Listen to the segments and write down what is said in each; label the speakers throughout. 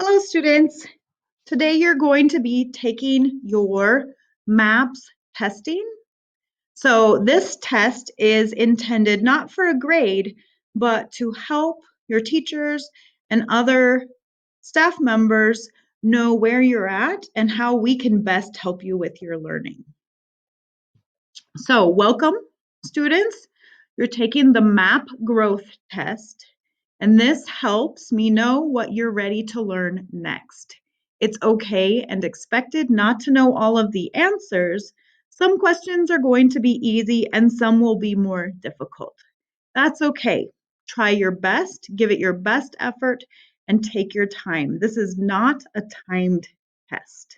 Speaker 1: Hello, students. Today you're going to be taking your MAPS testing. So this test is intended not for a grade, but to help your teachers and other staff members know where you're at and how we can best help you with your learning. So welcome, students. You're taking the MAP growth test, and this helps me know what you're ready to learn next. It's okay and expected not to know all of the answers. Some questions are going to be easy and some will be more difficult. That's okay. Try your best, give it your best effort, and take your time. This is not a timed test.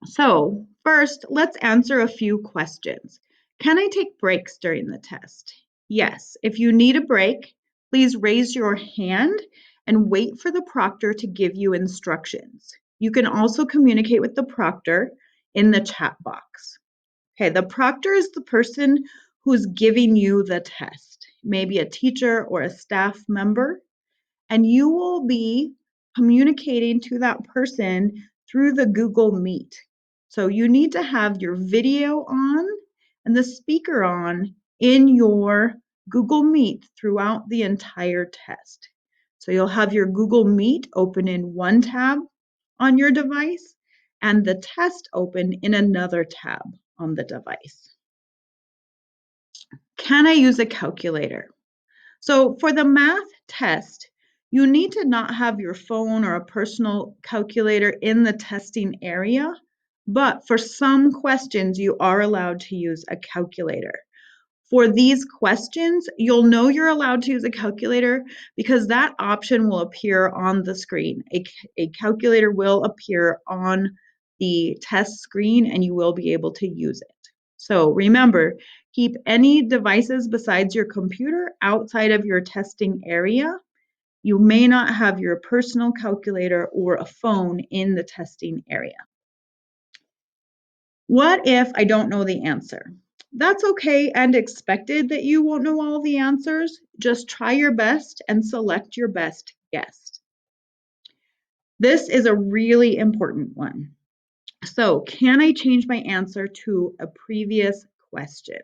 Speaker 1: So first, let's answer a few questions. Can I take breaks during the test? Yes. If you need a break, please raise your hand and wait for the proctor to give you instructions. You can also communicate with the proctor in the chat box. Okay, the proctor is the person who's giving you the test, maybe a teacher or a staff member, and you will be communicating to that person through the Google Meet. So you need to have your video on and the speaker on in your Google Meet throughout the entire test. So you'll have your Google Meet open in one tab on your device and the test open in another tab on the device. Can I use a calculator? So for the math test, you need to not have your phone or a personal calculator in the testing area, but for some questions, you are allowed to use a calculator. For these questions, you'll know you're allowed to use a calculator because that option will appear on the screen. A calculator will appear on the test screen and you will be able to use it. So remember, keep any devices besides your computer outside of your testing area. You may not have your personal calculator or a phone in the testing area. What if I don't know the answer? That's okay and expected that you won't know all the answers. Just try your best and select your best guess. This is a really important one. So, can I change my answer to a previous question?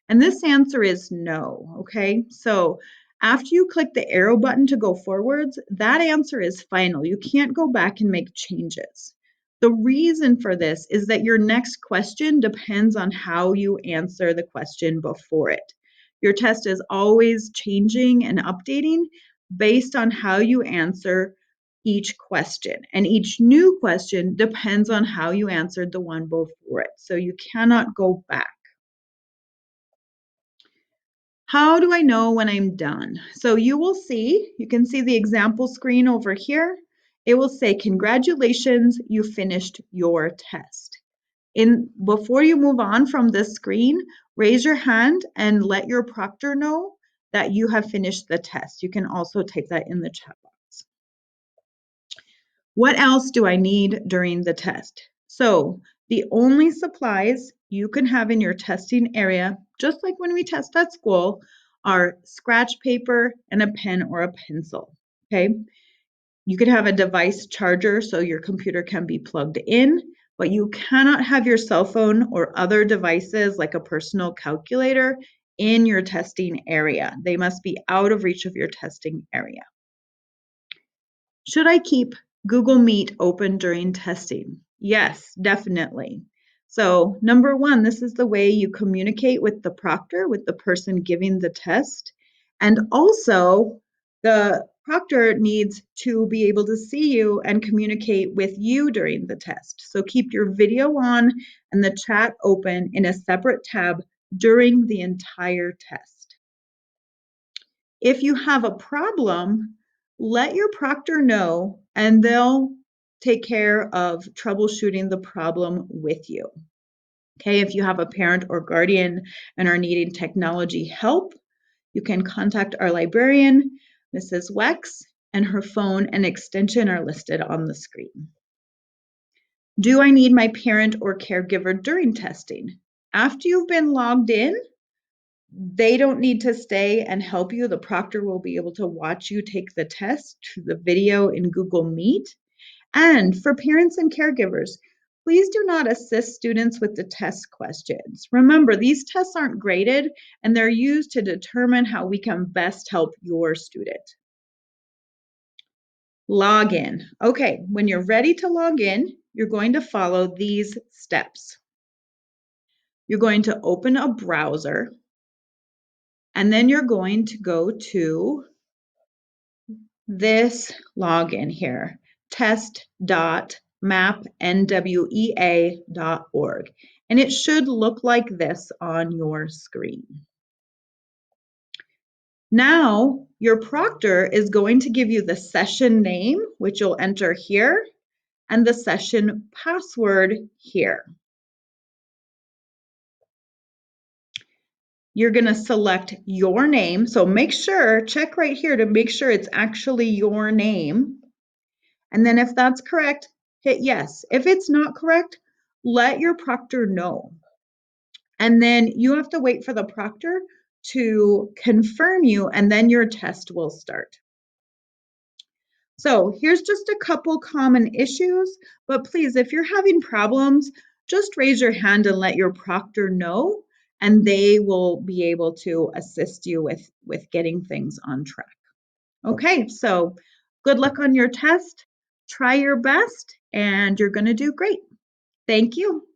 Speaker 1: And this answer is no, okay? So, after you click the arrow button to go forwards, that answer is final. You can't go back and make changes. The reason for this is that your next question depends on how you answer the question before it. Your test is always changing and updating based on how you answer each question. And each new question depends on how you answered the one before it. So you cannot go back. How do I know when I'm done? So you can see the example screen over here. It will say, congratulations, you finished your test. Before you move on from this screen, raise your hand and let your proctor know that you have finished the test. You can also type that in the chat box. What else do I need during the test? So the only supplies you can have in your testing area, just like when we test at school, are scratch paper and a pen or a pencil, okay? You could have a device charger so your computer can be plugged in, but you cannot have your cell phone or other devices like a personal calculator in your testing area. They must be out of reach of your testing area. Should I keep Google Meet open during testing? Yes, definitely. So number one, this is the way you communicate with the proctor, with the person giving the test. And also the proctor needs to be able to see you and communicate with you during the test. So keep your video on and the chat open in a separate tab during the entire test. If you have a problem, let your proctor know and they'll take care of troubleshooting the problem with you. Okay, if you have a parent or guardian and are needing technology help, you can contact our librarian, Mrs. Wex, and her phone and extension are listed on the screen. Do I need my parent or caregiver during testing? After you've been logged in, They don't need to stay and help you. The proctor will be able to watch you take the test through the video in Google Meet. And for parents and caregivers, please do not assist students with the test questions. Remember, these tests aren't graded and they're used to determine how we can best help your student. Log in. Okay, when you're ready to log in, you're going to follow these steps. You're going to open a browser, and then you're going to go to this login here, test.mapnwea.org. And it should look like this on your screen. Now, your proctor is going to give you the session name, which you'll enter here, and the session password here. You're going to select your name. So make sure, check right here to make sure it's actually your name. And then if that's correct, hit yes. If it's not correct, let your proctor know. And then you have to wait for the proctor to confirm you, and then your test will start. So here's just a couple common issues, but please, if you're having problems, just raise your hand and let your proctor know, and they will be able to assist you with getting things on track. Okay, so good luck on your test. Try your best, and you're going to do great. Thank you.